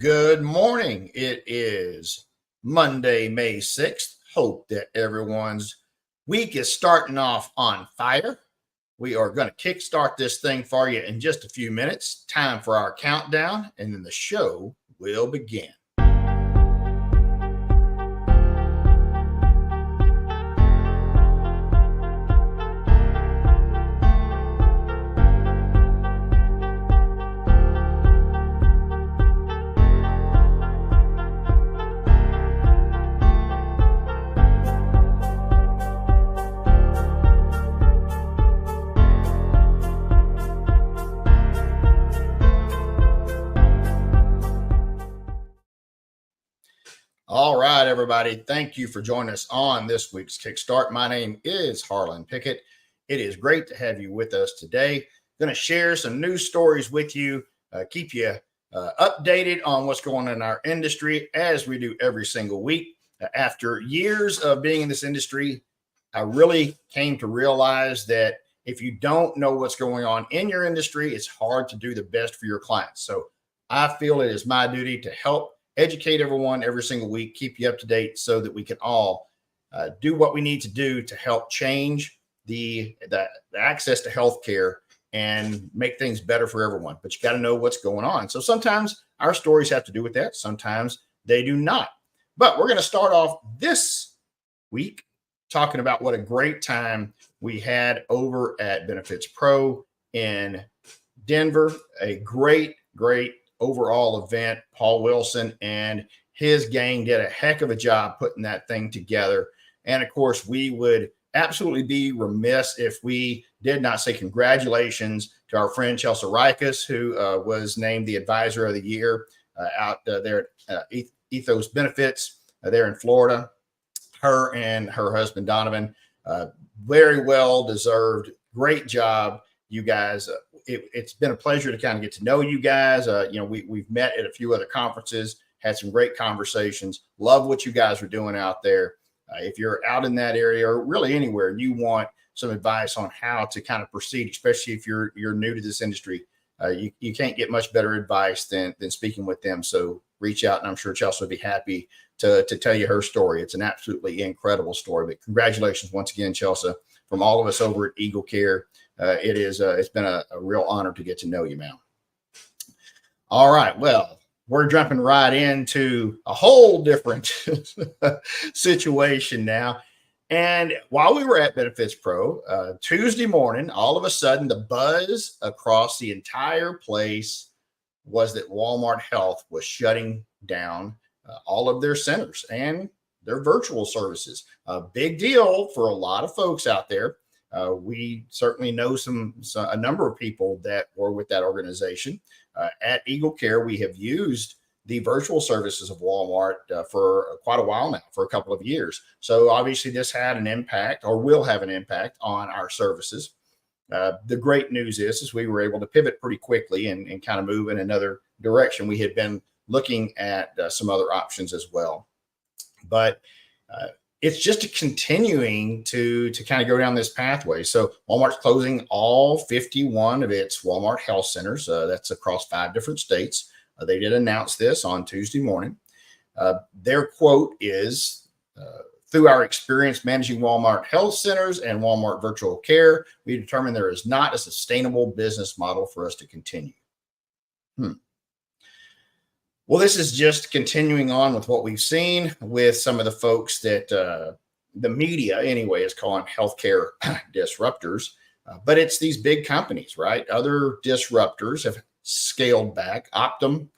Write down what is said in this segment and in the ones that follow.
Good morning. It is Monday, May 6th. Hope that everyone's week is starting off on fire. We are going to kickstart this thing for you in just a few minutes. Time for our countdown, and then the show will begin. All right, everybody. Thank you for joining us on this week's Kickstart. My name is Harlan Pickett. It is great to have you with us today. Going to share some news stories with you, keep you updated on what's going on in our industry as we do every single week. After years of being in this industry, I really came to realize that if you don't know what's going on in your industry, it's hard to do the best for your clients. So I feel it is my duty to help educate everyone every single week, keep you up to date so that we can all do what we need to do to help change the access to healthcare and make things better for everyone. But you got to know what's going on. So sometimes our stories have to do with that. Sometimes they do not. But we're going to start off this week talking about what a great time we had over at Benefits Pro in Denver. A great overall event. Paul Wilson and his gang did a heck of a job putting that thing together. And of course, we would absolutely be remiss if we did not say congratulations to our friend Chelsea Rikas, who was named the Advisor of the Year out there at Ethos Benefits there in Florida. Her and her husband, Donovan, very well deserved. Great job, you guys. It's been a pleasure to kind of get to know you guys. We've met at a few other conferences, had some great conversations. Love what you guys are doing out there. If you're out in that area or really anywhere, and you want some advice on how to kind of proceed, especially if you're new to this industry, you can't get much better advice than speaking with them. So reach out, and I'm sure Chelsea would be happy to tell you her story. It's an absolutely incredible story. But congratulations once again, Chelsea, from all of us over at Eagle Care. It's been a real honor to get to know you, man. All right. Well, we're jumping right into a whole different situation now. And while we were at Benefits Pro, Tuesday morning, all of a sudden the buzz across the entire place was that Walmart Health was shutting down all of their centers and their virtual services. A big deal for a lot of folks out there. We certainly know a number of people that were with that organization. At Eagle Care, we have used the virtual services of Walmart for quite a while now, for a couple of years. So obviously this had an impact, or will have an impact, on our services. The great news is we were able to pivot pretty quickly and kind of move in another direction. We had been looking at some other options as well. But it's just continuing to kind of go down this pathway. So Walmart's closing all 51 of its Walmart Health Centers. That's across 5 different states. They did announce this on Tuesday morning. Their quote is, through our experience managing Walmart Health Centers and Walmart Virtual Care, we determined there is not a sustainable business model for us to continue. Well, this is just continuing on with what we've seen with some of the folks that the media, anyway, is calling healthcare disruptors. But it's these big companies, right? Other disruptors have scaled back. Optum,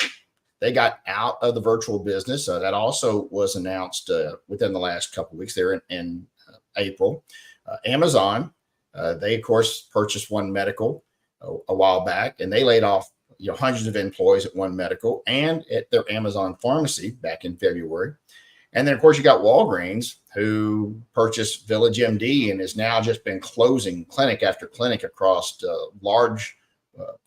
they got out of the virtual business. That also was announced within the last couple of weeks there in April. Amazon, they, of course, purchased One Medical a while back, and they laid off hundreds of employees at One Medical and at their Amazon pharmacy back in February. And then, of course, you got Walgreens, who purchased Village MD and has now just been closing clinic after clinic across large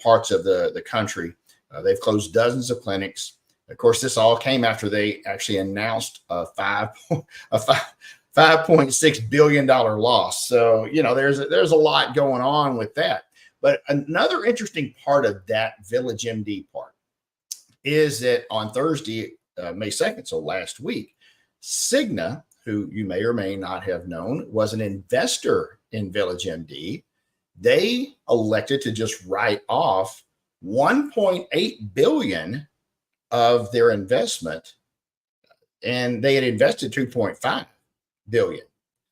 parts of the country. They've closed dozens of clinics. Of course, this all came after they actually announced a $5.6 billion loss. So, there's a lot going on with that. But another interesting part of that Village MD part, is that on Thursday, May 2nd, so last week, Cigna, who you may or may not have known, was an investor in VillageMD. They elected to just write off 1.8 billion of their investment, and they had invested 2.5 billion.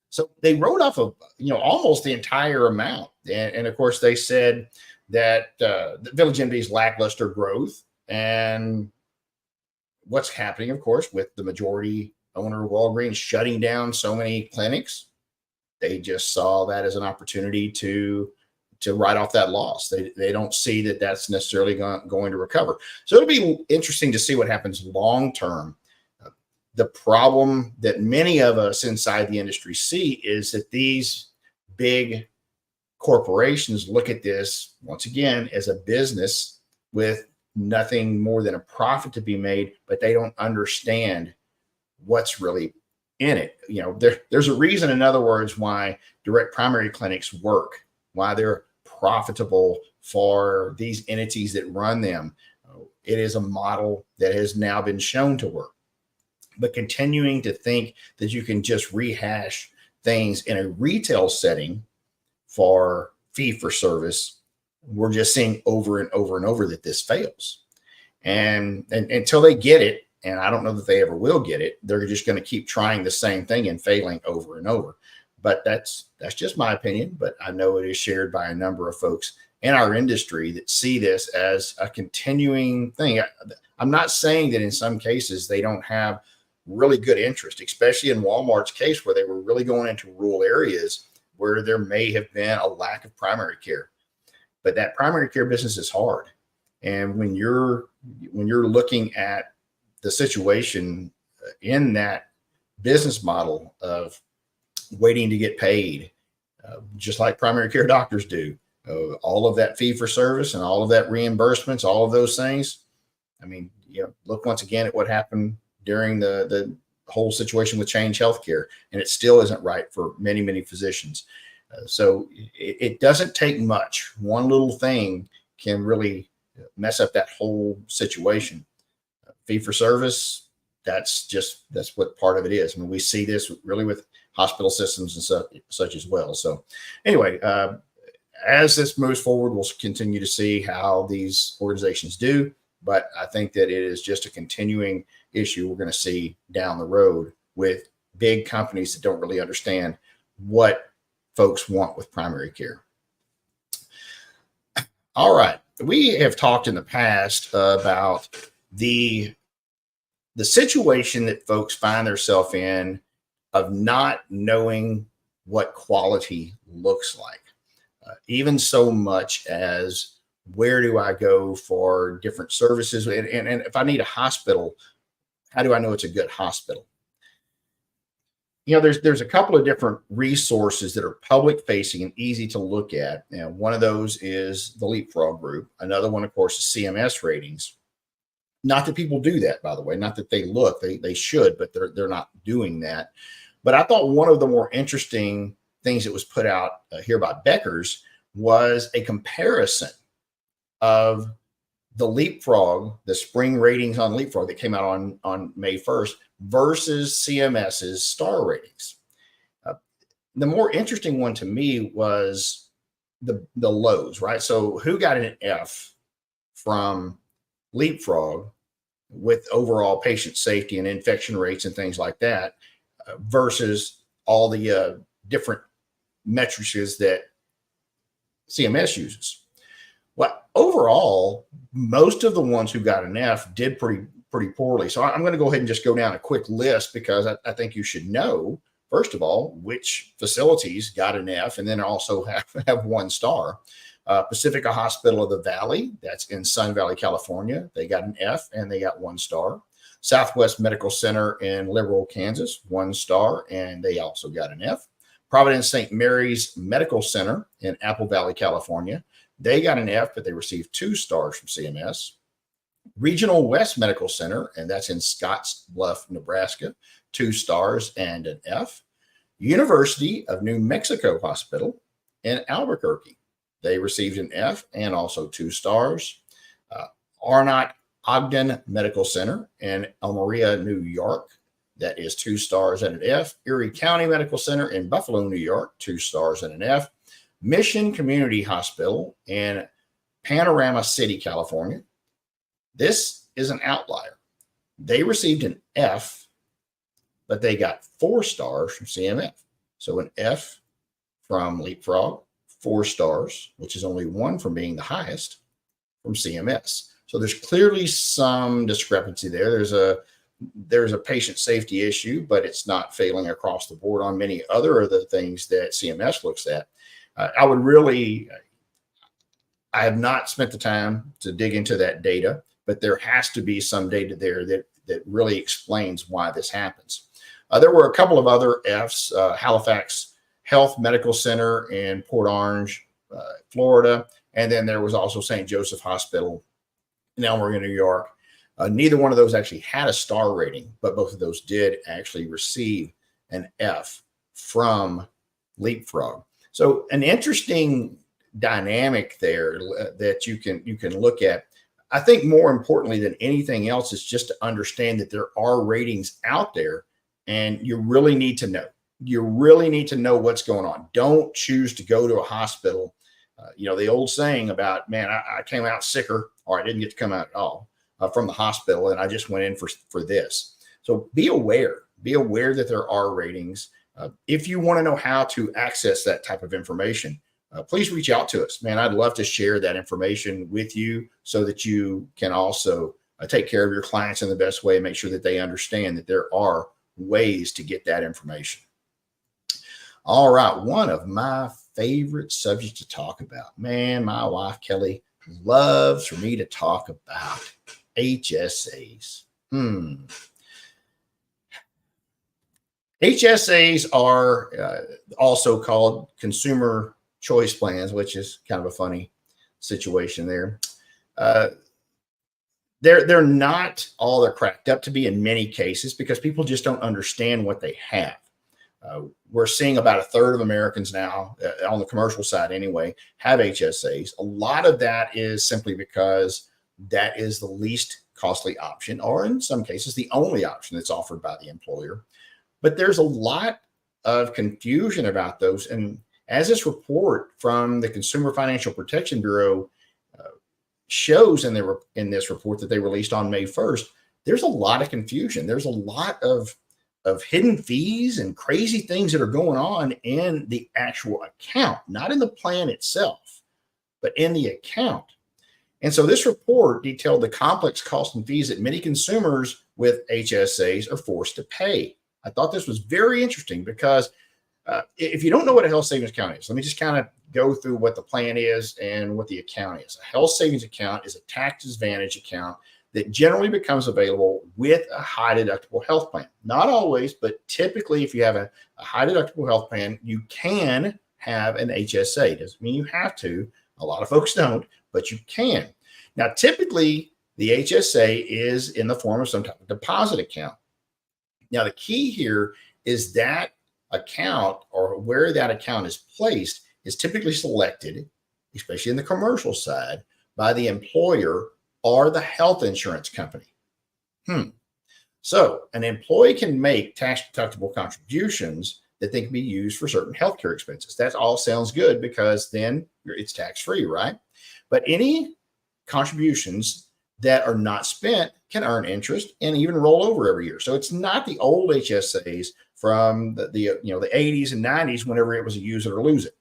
So they wrote off almost the entire amount. And of course, they said that VillageMD's lackluster growth and what's happening, of course, with the majority owner of Walgreens shutting down so many clinics, they just saw that as an opportunity to write off that loss. They don't see that that's necessarily going to recover. So it'll be interesting to see what happens long term. The problem that many of us inside the industry see is that these big corporations look at this, once again, as a business with nothing more than a profit to be made, but they don't understand what's really in it. There's a reason, in other words, why direct primary clinics work, why they're profitable for these entities that run them. It is a model that has now been shown to work. But continuing to think that you can just rehash things in a retail setting for fee for service, we're just seeing over and over and over that this fails. And until they get it, and I don't know that they ever will get it, they're just going to keep trying the same thing and failing over and over. But that's just my opinion. But I know it is shared by a number of folks in our industry that see this as a continuing thing. I'm not saying that in some cases they don't have really good interest, especially in Walmart's case, where they were really going into rural areas where there may have been a lack of primary care. But that primary care business is hard. And when you're looking at the situation in that business model of waiting to get paid, just like primary care doctors do, all of that fee for service and all of that reimbursements, all of those things. I mean, look once again at what happened during the whole situation with Change Healthcare, and it still isn't right for many, many physicians. So it doesn't take much. One little thing can really mess up that whole situation. Fee for service, that's what part of it is. I mean, we see this really with hospital systems and such as well. So anyway, as this moves forward, we'll continue to see how these organizations do. But I think that it is just a continuing issue we're going to see down the road with big companies that don't really understand what folks want with primary care. All right. We have talked in the past about the situation that folks find themselves in of not knowing what quality looks like, even so much as where do I go for different services? And if I need a hospital, how do I know it's a good hospital? There's a couple of different resources that are public facing and easy to look at. One of those is the Leapfrog Group. Another one, of course, is CMS ratings. Not that people do that, by the way, not that they look, they should, but they're not doing that. But I thought one of the more interesting things that was put out here by Becker's was a comparison of the Leapfrog, the spring ratings on Leapfrog that came out on May 1st versus CMS's star ratings. The more interesting one to me was the lows, right? So who got an F from Leapfrog with overall patient safety and infection rates and things like that versus all the different metrics that CMS uses? Well, overall, most of the ones who got an F did pretty poorly. So I'm going to go ahead and just go down a quick list because I think you should know, first of all, which facilities got an F and then also have 1 star. Pacifica Hospital of the Valley, that's in Sun Valley, California. They got an F and they got 1 star. Southwest Medical Center in Liberal, Kansas, 1 star, and they also got an F. Providence St. Mary's Medical Center in Apple Valley, California. They got an F, but they received 2 stars from CMS. Regional West Medical Center, and that's in Scottsbluff, Nebraska, 2 stars and an F. University of New Mexico Hospital in Albuquerque. They received an F and also 2 stars. Arnott Ogden Medical Center in El Maria, New York. That is 2 stars and an F. Erie County Medical Center in Buffalo, New York, 2 stars and an F. Mission Community Hospital in Panorama City, California. This is an outlier. They received an F, but they got 4 stars from CMF. So an F from Leapfrog, 4 stars, which is only 1 from being the highest from CMS. So there's clearly some discrepancy there. There's a patient safety issue, but it's not failing across the board on many other of the things that CMS looks at. I have not spent the time to dig into that data, but there has to be some data there that really explains why this happens. There were a couple of other Fs, Halifax Health Medical Center in Port Orange, Florida. And then there was also St. Joseph Hospital in El Maria, New York. Neither one of those actually had a star rating, but both of those did actually receive an F from Leapfrog. So an interesting dynamic there that you can look at. I think more importantly than anything else is just to understand that there are ratings out there, and you really need to know. You really need to know what's going on. Don't choose to go to a hospital. The old saying about, man, I came out sicker, or I didn't get to come out at all from the hospital, and I just went in for this. So be aware that there are ratings. If you want to know how to access that type of information, please reach out to us, man. I'd love to share that information with you so that you can also take care of your clients in the best way and make sure that they understand that there are ways to get that information. All right. One of my favorite subjects to talk about, man, my wife, Kelly, loves for me to talk about HSAs. HSAs are also called consumer choice plans, which is kind of a funny situation there. They're not all they're cracked up to be in many cases because people just don't understand what they have. We're seeing about 1/3 of Americans now, on the commercial side anyway, have HSAs. A lot of that is simply because that is the least costly option, or in some cases, the only option that's offered by the employer. But there's a lot of confusion about those. And as this report from the Consumer Financial Protection Bureau shows in this report that they released on May 1st, there's a lot of confusion. There's a lot of hidden fees and crazy things that are going on in the actual account, not in the plan itself, but in the account. And so this report detailed the complex costs and fees that many consumers with HSAs are forced to pay. I thought this was very interesting because if you don't know what a health savings account is, let me just kind of go through what the plan is and what the account is. A health savings account is a tax advantage account that generally becomes available with a high deductible health plan. Not always, but typically if you have a high deductible health plan, you can have an HSA. Doesn't mean you have to. A lot of folks don't, but you can. Now, typically the HSA is in the form of some type of deposit account. Now, the key here is that account, or where that account is placed, is typically selected, especially in the commercial side, by the employer or the health insurance company. So an employee can make tax deductible contributions that they can be used for certain healthcare expenses. That all sounds good because then it's tax-free, right? But any contributions that are not spent can earn interest and even roll over every year. So it's not the old HSAs from the 80s and 90s whenever it was a use it or lose it.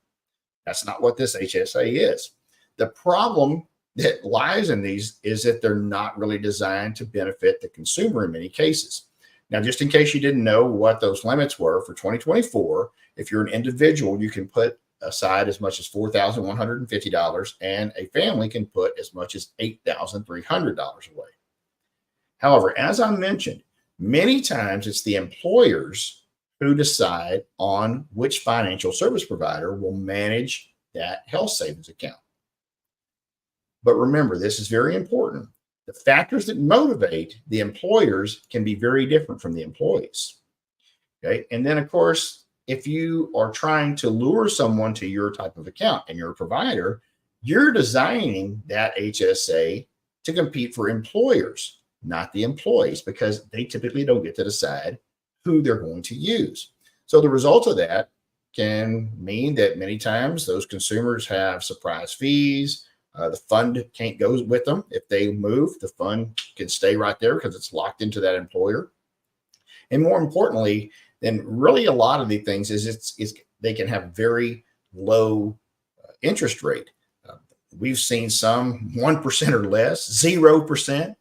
That's not what this HSA is. The problem that lies in these is that they're not really designed to benefit the consumer in many cases. Now, just in case you didn't know what those limits were for 2024, if you're an individual, you can put aside as much as $4,150, and a family can put as much as $8,300 away. However, as I mentioned, many times it's the employers who decide on which financial service provider will manage that health savings account. But remember, this is very important. The factors that motivate the employers can be very different from the employees. Okay. And then, of course, if you are trying to lure someone to your type of account and you're a provider, you're designing that HSA to compete for employers, not the employees, because they typically don't get to decide who they're going to use. So the result of that can mean that many times those consumers have surprise fees. The fund can't go with them. If they move, the fund can stay right there because it's locked into that employer. And more importantly, then really a lot of the things is they can have very low interest rate. We've seen some 1% or less, 0%.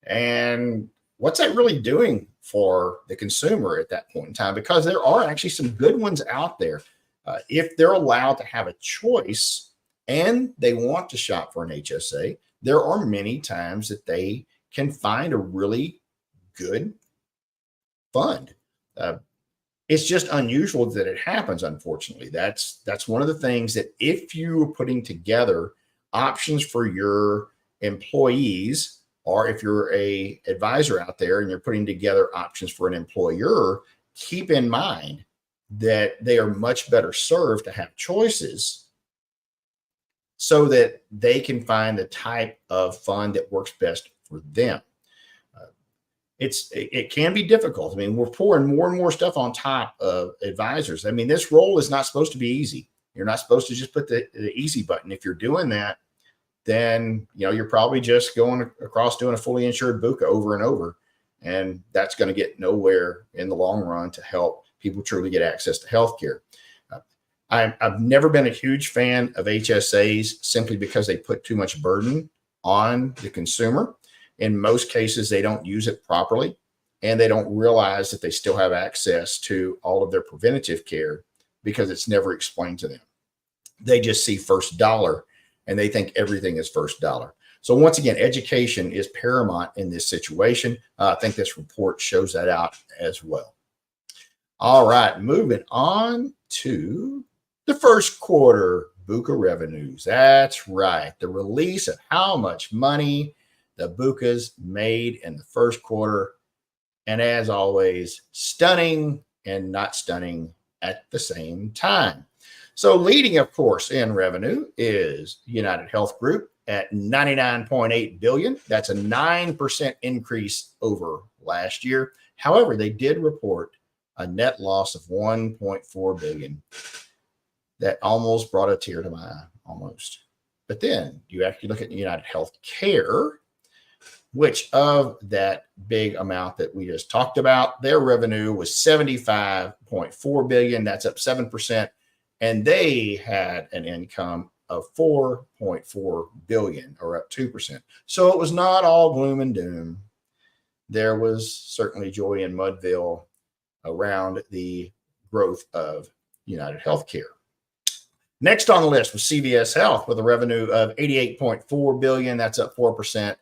And what's that really doing for the consumer at that point in time? Because there are actually some good ones out there. If they're allowed to have a choice and they want to shop for an HSA, there are many times that they can find a really good fund. It's just unusual that it happens, unfortunately. That's one of the things that if you are putting together options for your employees, or if you're a advisor out there and you're putting together options for an employer, keep in mind that they are much better served to have choices so that they can find the type of fund that works best for them. It can be difficult. I mean, we're pouring more and more stuff on top of advisors. I mean, this role is not supposed to be easy. You're not supposed to just put the easy button. If you're doing that, then you're probably just going across doing a fully insured BUCA over and over, and that's going to get nowhere in the long run to help people truly get access to healthcare. I've never been a huge fan of HSAs simply because they put too much burden on the consumer. In most cases, they don't use it properly, and they don't realize that they still have access to all of their preventative care because it's never explained to them. They just see first dollar, and they think everything is first dollar. So once again, education is paramount in this situation. I think this report shows that out as well. All right, moving on to the first quarter BUCA revenues. That's right, the release of how much money the BUCAs made in the first quarter. And as always, stunning and not stunning at the same time. So leading, of course, in revenue is United Health Group at $99.8 billion. That's a 9% increase over last year. However, they did report a net loss of $1.4 billion. That almost brought a tear to my eye, almost. But then you actually look at United Healthcare, which of that big amount that we just talked about, their revenue was $75.4 billion. That's up 7%. And they had an income of $4.4 billion, or up 2%. So it was not all gloom and doom. There was certainly joy in Mudville around the growth of United Healthcare. Next on the list was CVS Health with a revenue of $88.4 billion. That's up 4%.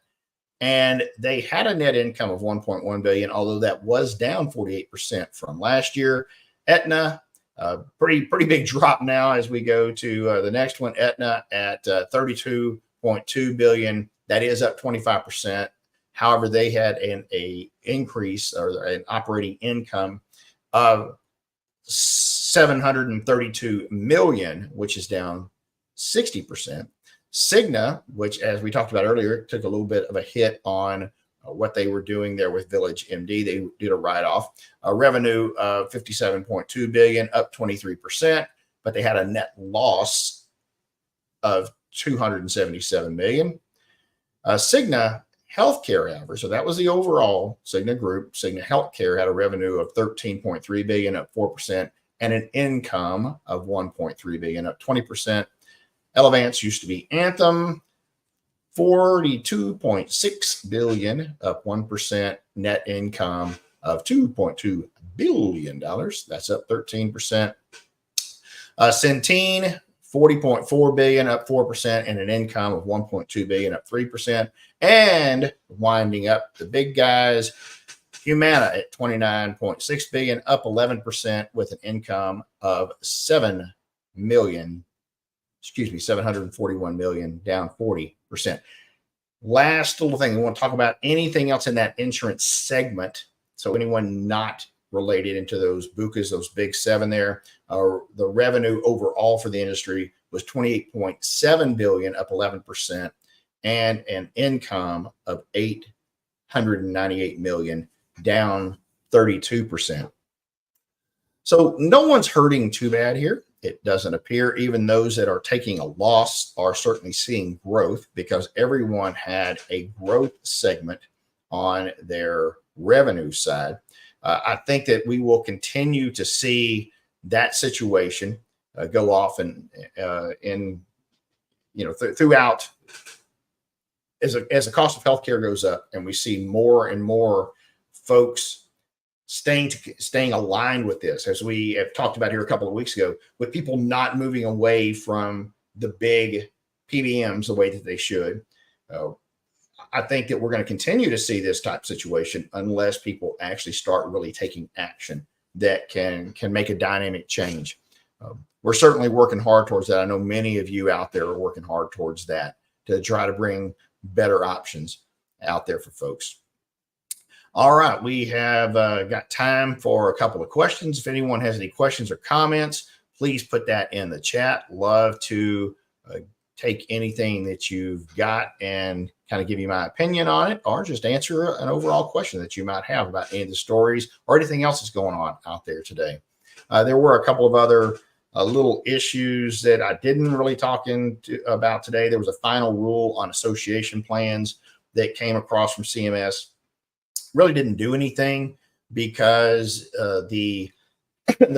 And they had a net income of $1.1 billion, although that was down 48% from last year. Aetna, pretty big drop now as we go to the next one. Aetna at $32.2 billion. That is up 25%. However, they had an increase or an operating income of $732 million, which is down 60%. Cigna, which, as we talked about earlier, took a little bit of a hit on what they were doing there with Village MD. They did a write-off. A revenue of $57.2 billion, up 23%, but they had a net loss of $277 million. Cigna Healthcare, however, so that was the overall Cigna group. Cigna Healthcare had a revenue of $13.3 billion, up 4%, and an income of $1.3 billion, up 20%. Elevance used to be Anthem, $42.6 billion, up 1%. Net income of $2.2 billion. That's up 13%. Centene, $40.4 billion, up 4%, and an income of $1.2 billion, up 3%. And winding up the big guys, Humana at $29.6 billion, up 11%, with an income of $741 million, down 40%. Last little thing, we want to talk about anything else in that insurance segment. So anyone not related into those BUCAs, those big seven there, the revenue overall for the industry was $28.7 billion, up 11%. and an income of $898 million, down 32%. So no one's hurting too bad here. It doesn't appear. Even those that are taking a loss are certainly seeing growth, because everyone had a growth segment on their revenue side. I think that we will continue to see that situation go off and throughout, as the cost of healthcare goes up, and we see more and more folks staying aligned with this, as we have talked about here a couple of weeks ago, with people not moving away from the big PBMs the way that they should. I think that we're going to continue to see this type of situation unless people actually start really taking action that can make a dynamic change. We're certainly working hard towards that. I know many of you out there are working hard towards that, to try to bring better options out there for folks. All right, we have got time for a couple of questions. If anyone has any questions or comments, please put that in the chat. Love to take anything that you've got and kind of give you my opinion on it, or just answer an overall question that you might have about any of the stories or anything else that's going on out there today. There were a couple of other little issues that I didn't really talk about today. There was a final rule on association plans that came across from CMS. Really didn't do anything, because the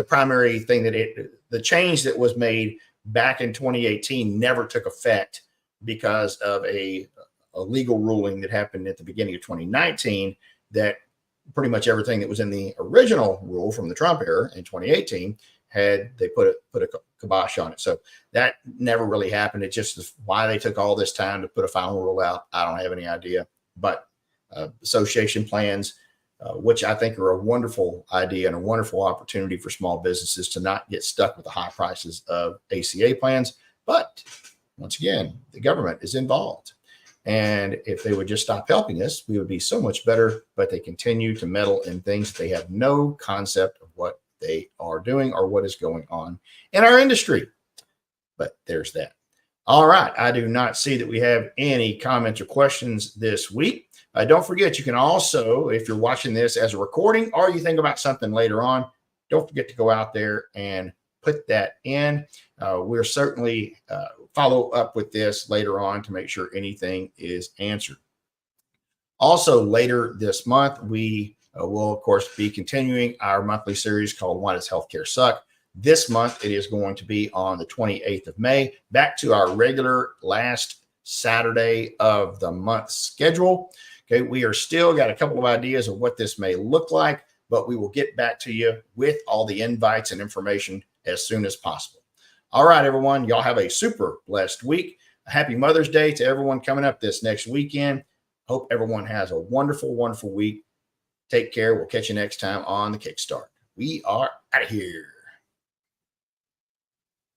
primary thing the change that was made back in 2018 never took effect because of a legal ruling that happened at the beginning of 2019, that pretty much everything that was in the original rule from the Trump era in 2018 they put a kibosh on it. So that never really happened. It's just why they took all this time to put a final rule out, I don't have any idea. But association plans, which I think are a wonderful idea and a wonderful opportunity for small businesses to not get stuck with the high prices of ACA plans. But once again, the government is involved. And if they would just stop helping us, we would be so much better. But they continue to meddle in things that they have no concept of what they are doing or what is going on in our industry. But there's that. All right. I do not see that we have any comments or questions this week. Don't forget, you can also, if you're watching this as a recording or you think about something later on, don't forget to go out there and put that in. We'll certainly follow up with this later on to make sure anything is answered. Also, later this month, we will, of course, be continuing our monthly series called Why Does Healthcare Suck? This month, it is going to be on the 28th of May, back to our regular last Saturday of the month schedule. Okay, we are still got a couple of ideas of what this may look like, but we will get back to you with all the invites and information as soon as possible. All right, everyone, y'all have a super blessed week. Happy Mother's Day to everyone coming up this next weekend. Hope everyone has a wonderful, wonderful week. Take care. We'll catch you next time on the Kickstart. We are out of here.